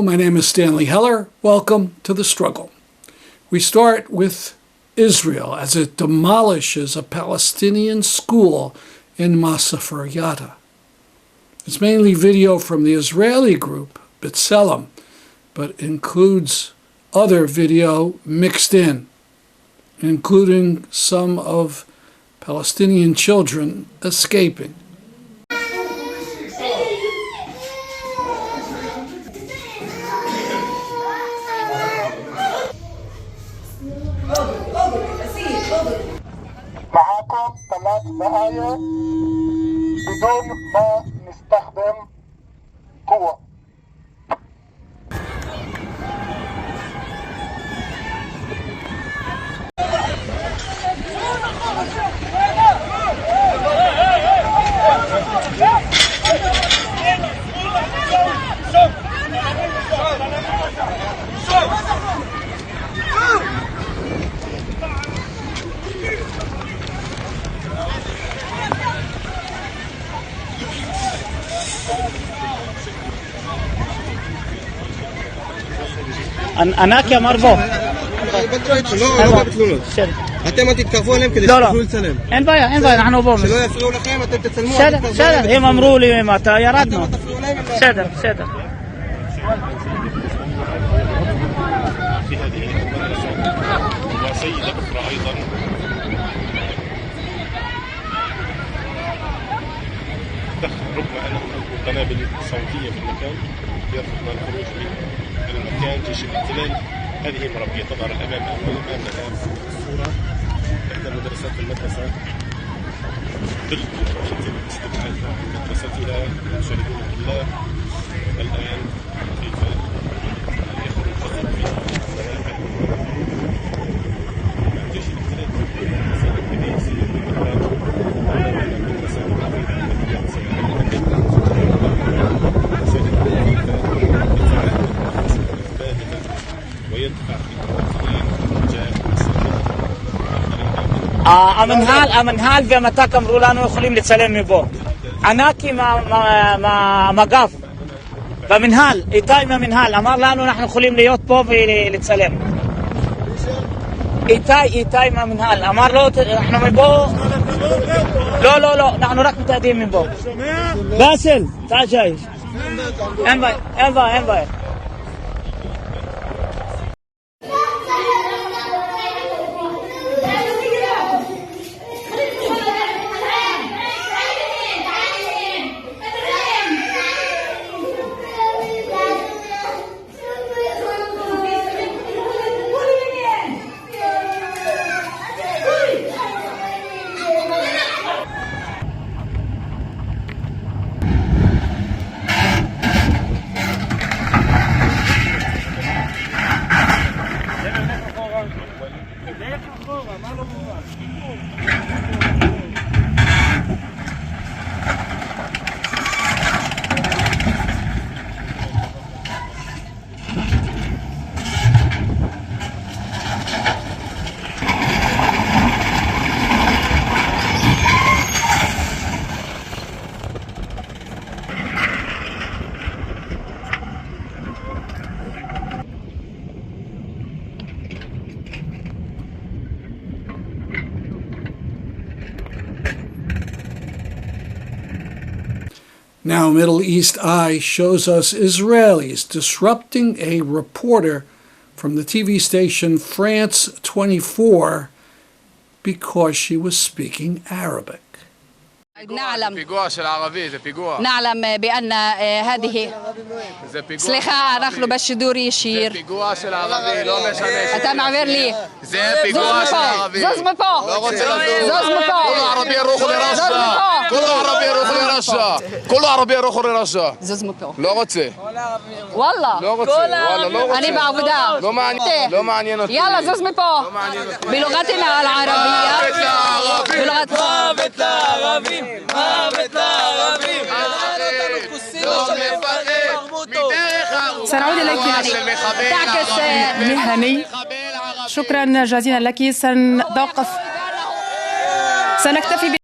my name is Stanley Heller. Welcome to The Struggle. We start with Israel as it demolishes a Palestinian school in Masafer Yatta. It's mainly video from the Israeli group, B'Tselem, but includes other video mixed in, including some of Palestinian children escaping. معاكم 3 دقايق بدون ما نستخدم قوة. ענק יא מרבו. אתם תתקרבו אליהם כדי שתוכלו לצלם. אין בעיה, אנחנו בו. שלא יפריעו לכם, אתם תצלמו. בסדר, הם אמרו לי מתי ירדנו. בסדר. وسيدة أخرى أيضا ربما أنهم ألقوا قنابل صوتية في المكان يرفضون الخروج من المكان. جيش الاحتلال هذه مربية تظهر أمامنا صورة إحدى المدرسات في المدرسة ضد استبعاد مدرستها يشاهدون الطلاب الآن كيف يخرج جيش الاحتلال המנהל והמת"ק אמרו לנו יכולים לצלם מבו. ענקי מהמגף במנהל, איתי מהמנהל אמר לנו אנחנו יכולים להיות פה ולצלם. איתי מהמנהל אמר לו אנחנו מבו. לא, אנחנו רק מתעדים מבו. באסל, תעג'י. אין בעיה. Now, Middle East Eye shows us Israelis disrupting a reporter from the TV station France 24 because she was speaking Arabic. نعلم بأن هذه سليخة نحن بالشدور يشير أنت معبر لي زوز مبو كل عربي يروح لرشا زوز مبو لا غتسي والله أنا بعبدها لو معنينا يلا زوز مبو بلغتنا العربية سنعود إليك تعكس مهني. شكرا جزيلا لك. سنكتفي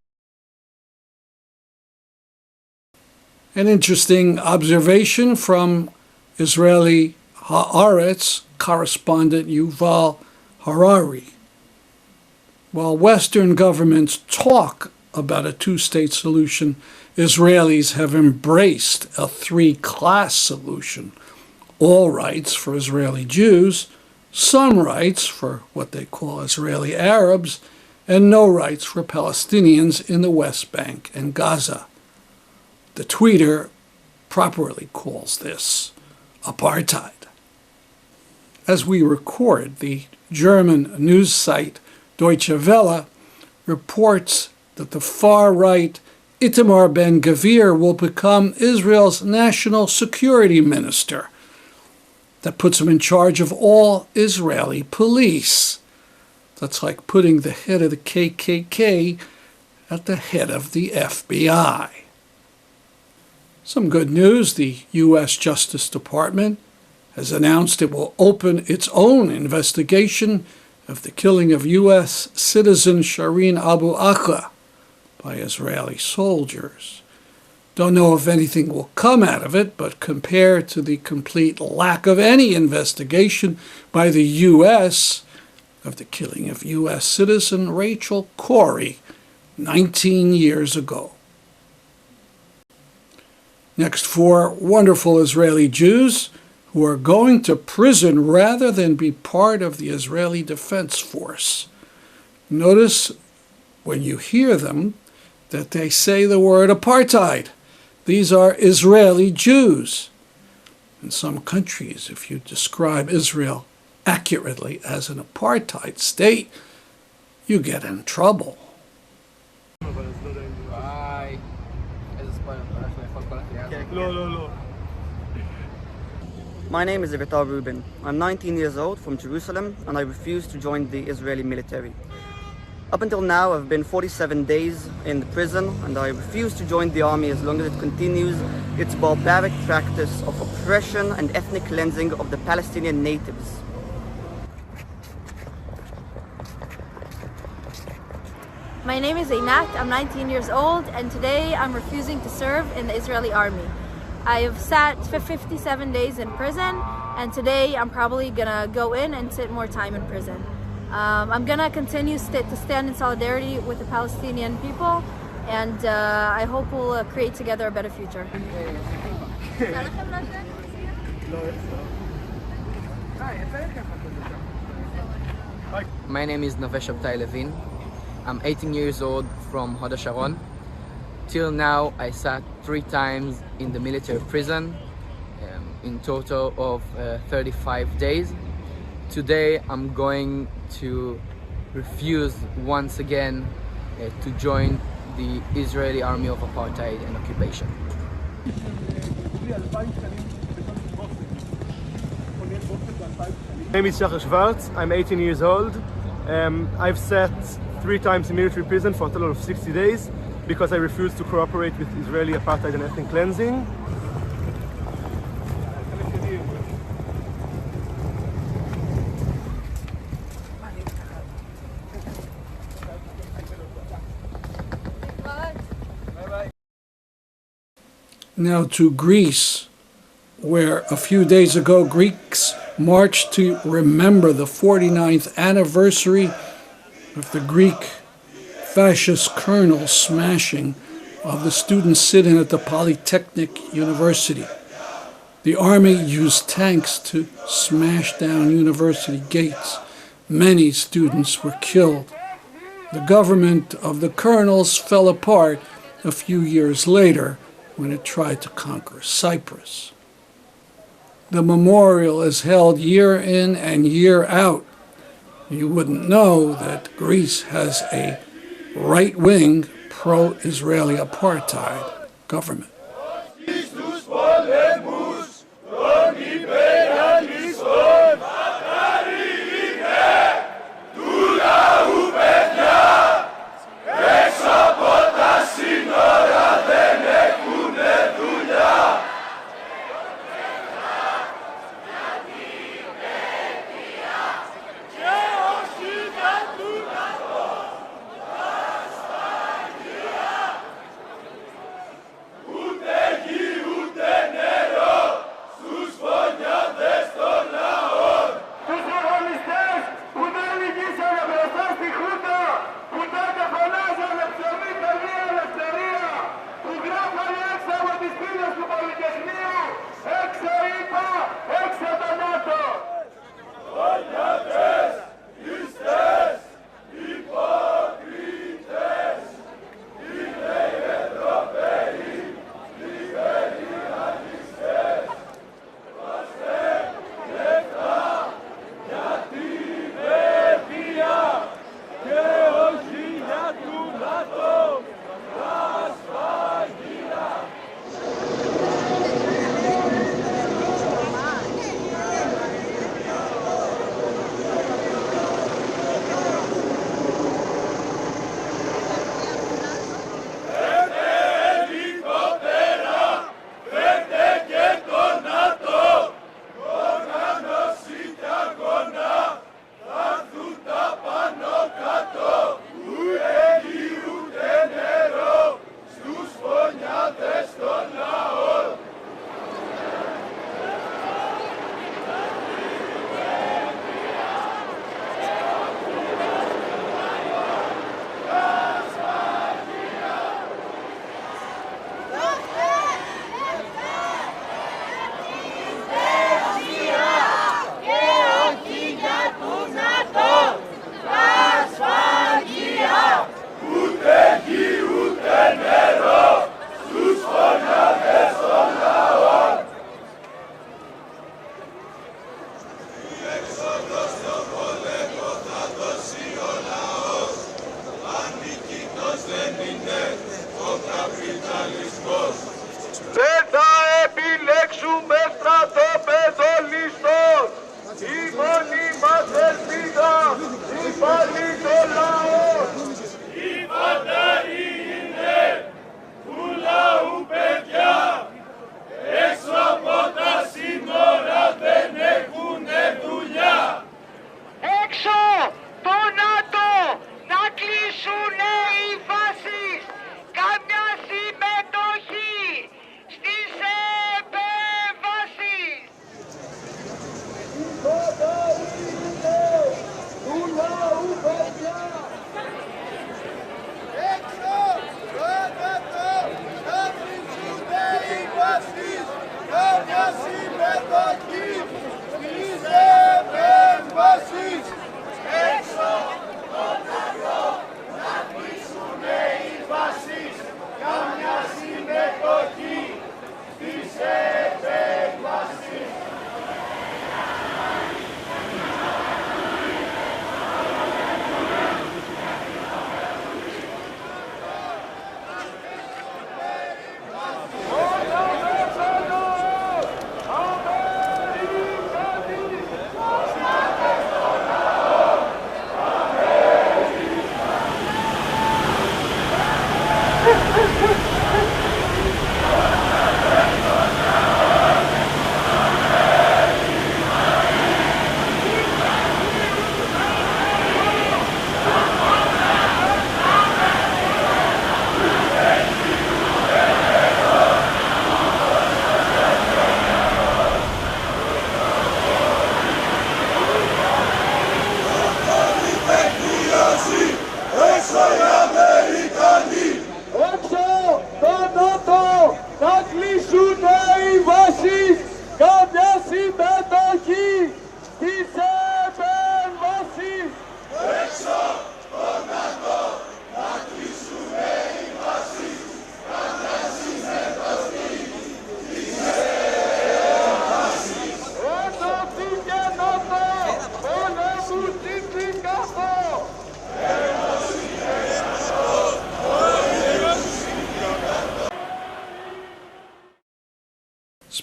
An interesting observation from Israeli Haaretz correspondent Yuval Harari. While Western governments talk about a two-state solution, Israelis have embraced a three-class solution: all rights for Israeli Jews, some rights for what they call Israeli Arabs, and no rights for Palestinians in the West Bank and Gaza. The tweeter properly calls this apartheid. As we record, the German news site Deutsche Welle reports that the far-right Itamar Ben-Gvir will become Israel's national security minister. That puts him in charge of all Israeli police. That's like putting the head of the KKK at the head of the FBI. Some good news: the U.S. Justice Department has announced it will open its own investigation of the killing of U.S. citizen Shireen Abu Akleh by Israeli soldiers. Don't know if anything will come out of it, but compared to the complete lack of any investigation by the U.S. of the killing of U.S. citizen Rachel Corrie 19 years ago. Next, 4 wonderful Israeli Jews who are going to prison rather than be part of the Israeli Defense Force. Notice when you hear them that they say the word apartheid. These are Israeli Jews. In some countries, if you describe Israel accurately as an apartheid state, you get in trouble. My name is Evitar Rubin. I'm 19 years old from Jerusalem, and I refuse to join the Israeli military. Up until now, I've been 47 days in the prison, and I refuse to join the army as long as it continues its barbaric practice of oppression and ethnic cleansing of the Palestinian natives. My name is Einat, I'm 19 years old, and today I'm refusing to serve in the Israeli army. I have sat 57 days in prison, and today I'm probably gonna go in and sit more time in prison. I'm gonna continue to stand in solidarity with the Palestinian people, and I hope we'll create together a better future. My name is Navesh Abtai Levin. I'm 18 years old from Hod HaSharon. Till now, I sat 3 times in the military prison, in total of 35 days. Today, I'm going to refuse once again to join the Israeli army of apartheid and occupation. My name is Shachar Schwartz. I'm 18 years old. I've sat 3 times in military prison for a total of 60 days because I refuse to cooperate with Israeli apartheid and ethnic cleansing. Now to Greece, where a few days ago Greeks marched to remember the 49th anniversary of the Greek fascist colonel smashing of the students sitting at the Poly Technic University. The army used tanks to smash down university gates. Many students were killed. The government of the colonels fell apart a few years later when it tried to conquer Cyprus. The memorial is held year in and year out. You wouldn't know that Greece has a right-wing, pro-Israeli apartheid government.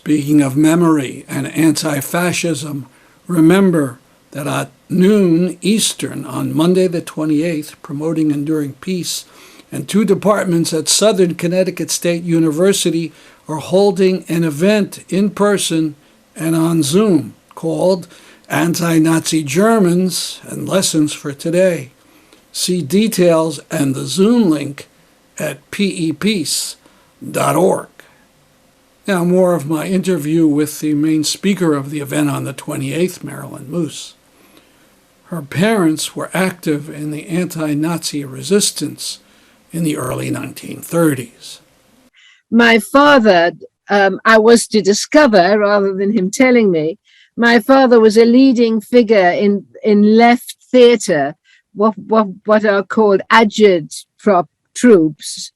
Speaking of memory and anti-fascism, remember that at noon Eastern on Monday the 28th, Promoting Enduring Peace, and two departments at Southern Connecticut State University are holding an event in person and on Zoom called Anti-Nazi Germans and Lessons for Today. See details and the Zoom link at pepeace.org. Now more of my interview with the main speaker of the event on the 28th, Merilyn Moos. Her parents were active in the anti-Nazi resistance in the early 1930s. My father, I was to discover rather than him telling me, my father was a leading figure in left theatre, what are called agitprop troops.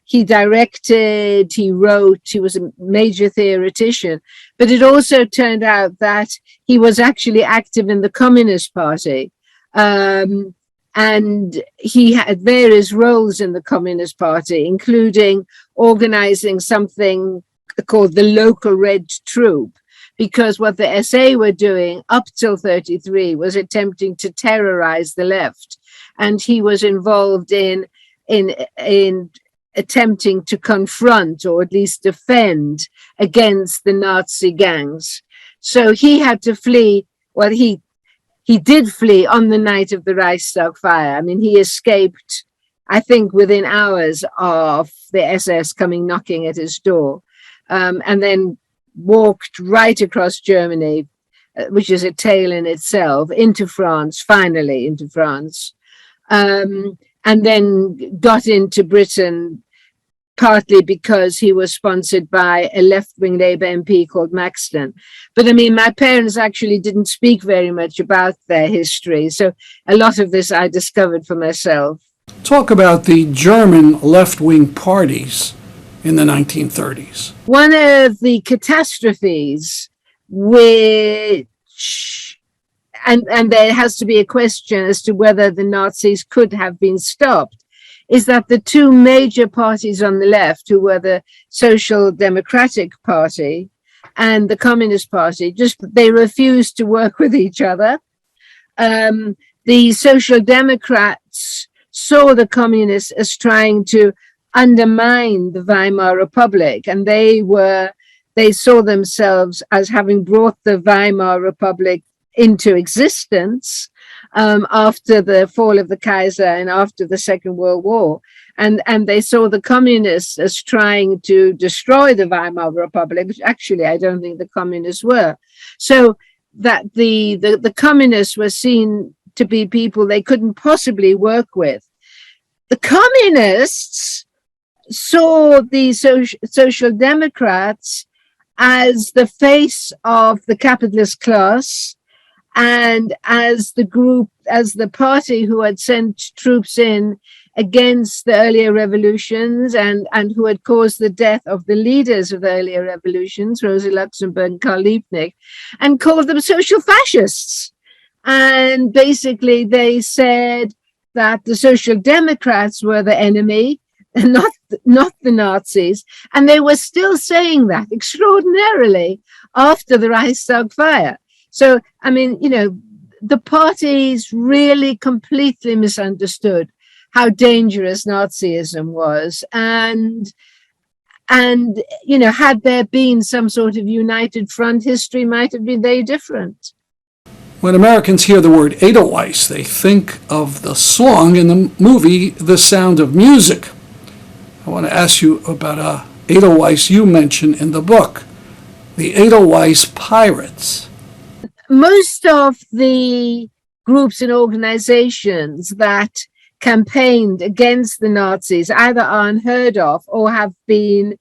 He directed, he wrote, he was a major theoretician, but it also turned out that he was actually active in the Communist Party. And he had various roles in the Communist Party, including organizing something called the Local Red Troop, because what the SA were doing up till 33 was attempting to terrorize the left. And he was involved in attempting to confront or at least defend against the Nazi gangs. So he had to flee. Well, he did flee on the night of the Reichstag fire. I mean, he escaped, I think, within hours of the SS coming knocking at his door, and then walked right across Germany, which is a tale in itself, into France, finally into France, and then got into Britain partly because he was sponsored by a left-wing Labour MP called Maxton. But I mean, my parents actually didn't speak very much about their history. So a lot of this I discovered for myself. Talk about the German left-wing parties in the 1930s. One of the catastrophes which, and there has to be a question as to whether the Nazis could have been stopped, is that the two major parties on the left, who were the Social Democratic Party and the Communist Party, they refused to work with each other. The Social Democrats saw the Communists as trying to undermine the Weimar Republic, and they saw themselves as having brought the Weimar Republic into existence after the fall of the Kaiser and after the Second World War. And they saw the communists as trying to destroy the Weimar Republic, which actually I don't think the communists were. So that the communists were seen to be people they couldn't possibly work with. The communists saw the Social Democrats as the face of the capitalist class, and as the party who had sent troops in against the earlier revolutions and who had caused the death of the leaders of the earlier revolutions, Rosa Luxemburg and Karl Liebknecht, and called them social fascists. And basically they said that the Social Democrats were the enemy and not the Nazis. And they were still saying that extraordinarily after the Reichstag fire. So, I mean, the parties really completely misunderstood how dangerous Nazism was. And had there been some sort of united front, history might have been very different. When Americans hear the word Edelweiss, they think of the song in the movie The Sound of Music. I want to ask you about a Edelweiss you mention in the book, the Edelweiss Pirates. Most of the groups and organizations that campaigned against the Nazis either are unheard of or have been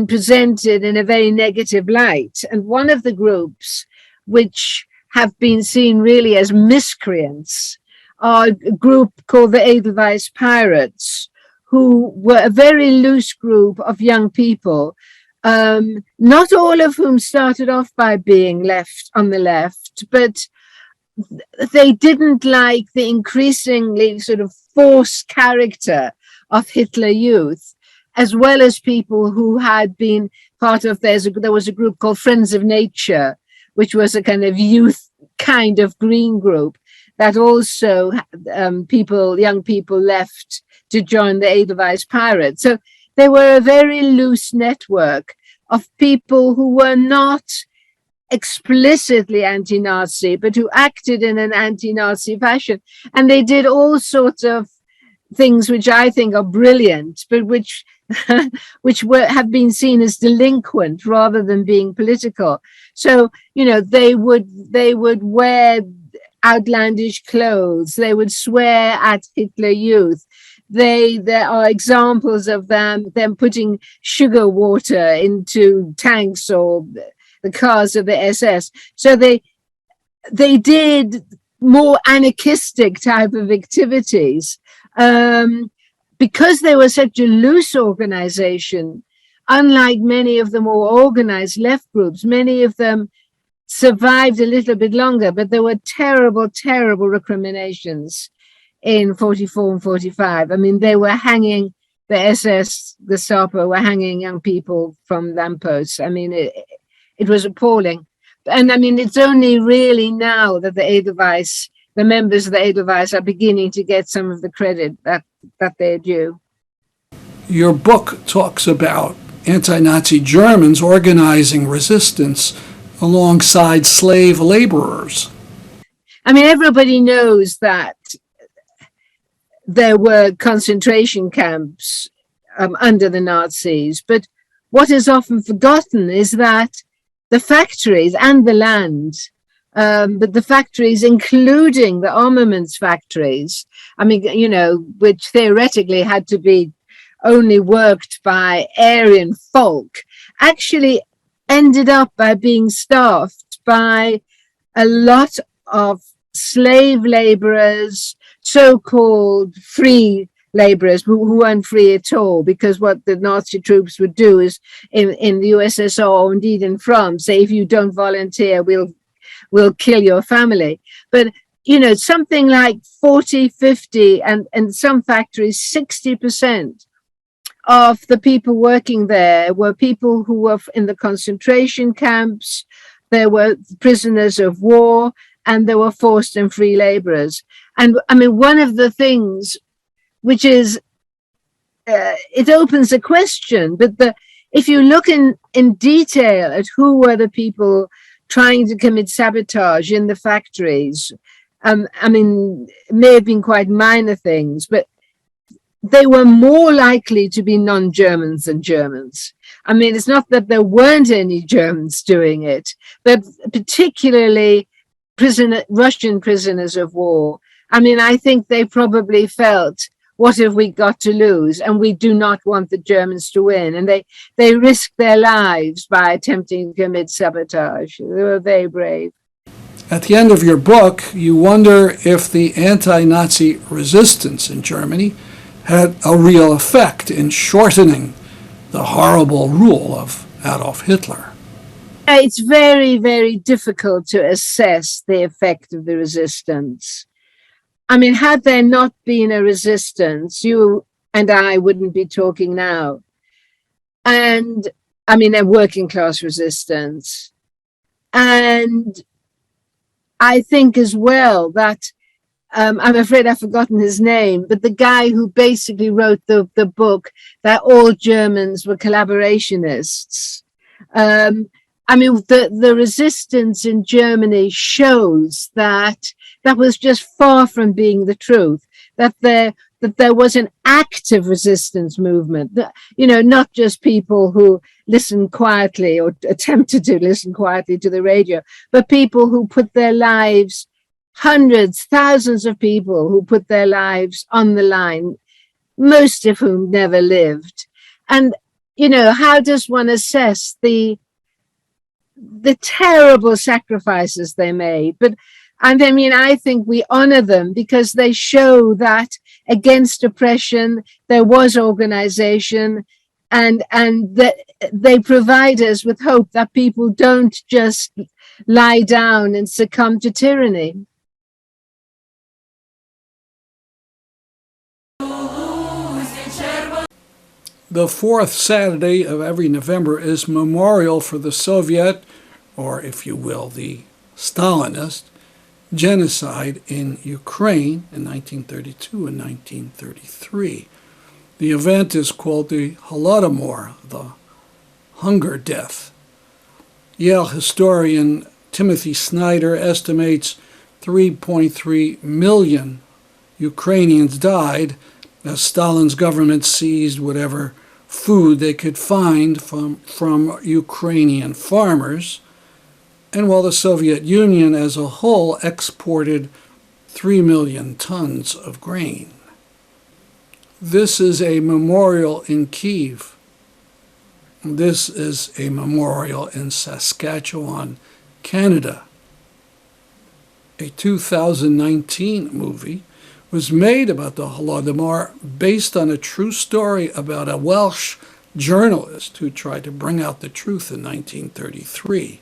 presented in a very negative light. And one of the groups which have been seen really as miscreants are a group called the Edelweiss Pirates, who were a very loose group of young people, not all of whom started off by being on the left, but they didn't like the increasingly sort of forced character of Hitler Youth, as well as people who had been there was a group called Friends of Nature, which was a kind of youth kind of green group that also young people left to join the Edelweiss Pirates. So they were a very loose network of people who were not explicitly anti-Nazi, but who acted in an anti-Nazi fashion. And they did all sorts of things which I think are brilliant, but which have been seen as delinquent rather than being political. So, you know, they would wear outlandish clothes. They would swear at Hitler Youth. There are examples of them putting sugar water into tanks or the cars of the SS. So they did more anarchistic type of activities. Because they were such a loose organization, unlike many of the more organized left groups, many of them survived a little bit longer, but there were terrible, terrible recriminations in 44 and 45. I mean, they were hanging, the SS, the Gestapo were hanging young people from lampposts. I mean, it was appalling. And I mean, it's only really now that the members of the Edelweiss are beginning to get some of the credit that they're due. Your book talks about anti-Nazi Germans organizing resistance alongside slave laborers. I mean, everybody knows that there were concentration camps under the Nazis, but what is often forgotten is that the factories and the land, but the factories, including the armaments factories, I mean, you know, which theoretically had to be only worked by Aryan folk, actually ended up by being staffed by a lot of slave laborers, so-called free laborers who weren't free at all, because what the Nazi troops would do is in the USSR, or indeed in France, say, if you don't volunteer, we'll kill your family. But, you know, something like 40, 50, and some factories, 60% of the people working there were people who were in the concentration camps. There were prisoners of war, and there were forced and free laborers. And I mean, one of the things which is, it opens a question, but if you look in detail at who were the people trying to commit sabotage in the factories, I mean, it may have been quite minor things, but they were more likely to be non-Germans than Germans. I mean, it's not that there weren't any Germans doing it, but particularly Russian prisoners of war. I mean, I think they probably felt, what have we got to lose? And we do not want the Germans to win. And they risked their lives by attempting to commit sabotage. They were very brave. At the end of your book, you wonder if the anti-Nazi resistance in Germany had a real effect in shortening the horrible rule of Adolf Hitler. It's very, very difficult to assess the effect of the resistance. I mean, had there not been a resistance, you and I wouldn't be talking now. And I mean, a working class resistance. And I think as well that, I'm afraid I've forgotten his name, but the guy who basically wrote the book that all Germans were collaborationists. I mean, the resistance in Germany shows that was just far from being the truth, that there was an active resistance movement, that, you know, not just people who listened quietly or attempted to listen quietly to the radio, but people who put their lives, hundreds, thousands of people who put their lives on the line, most of whom never lived. And, you know, how does one assess the terrible sacrifices they made? But I mean, I think we honor them because they show that against oppression, there was organization, and that they provide us with hope that people don't just lie down and succumb to tyranny. The fourth Saturday of every November is memorial for the Soviet, or if you will, the Stalinist, genocide in Ukraine in 1932 and 1933. The event is called the Holodomor, the hunger death. Yale historian Timothy Snyder estimates 3.3 million Ukrainians died as Stalin's government seized whatever food they could find from Ukrainian farmers, and while the Soviet Union as a whole exported 3 million tons of grain. This is a memorial in Kyiv. This is a memorial in Saskatchewan, Canada. A 2019 movie was made about the Holodomor based on a true story about a Welsh journalist who tried to bring out the truth in 1933.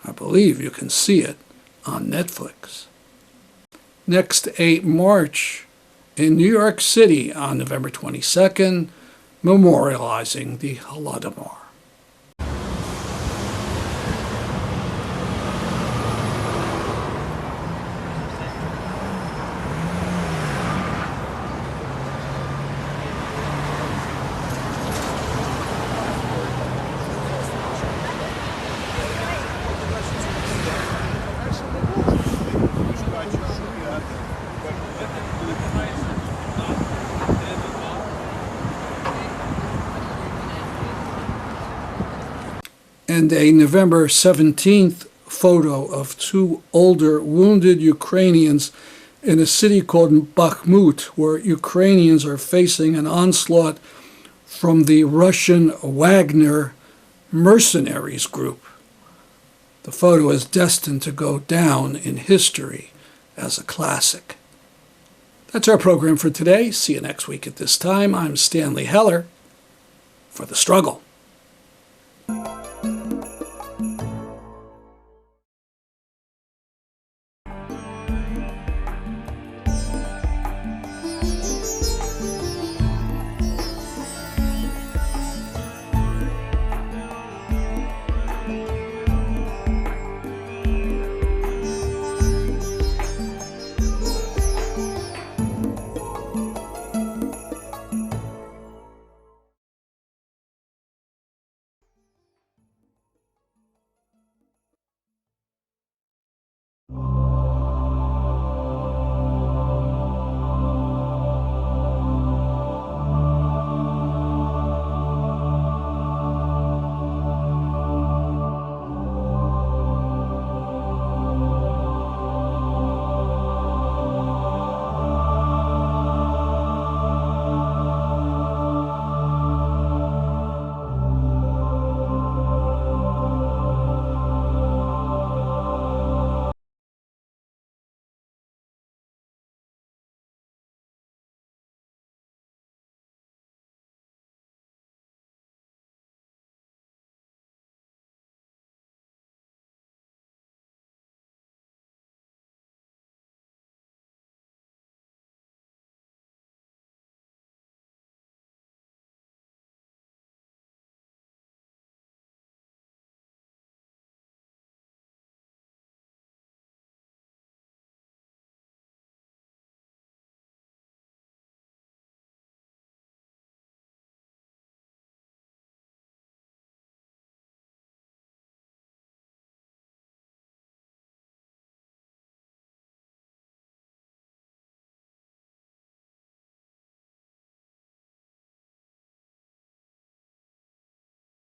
I believe you can see it on Netflix. Next 8 March in New York City on November 22nd, memorializing the Holodomor. And a November 17th photo of 2 older wounded Ukrainians in a city called Bakhmut, where Ukrainians are facing an onslaught from the Russian Wagner mercenaries group. The photo is destined to go down in history as a classic. That's our program for today. See you next week at this time. I'm Stanley Heller for The Struggle.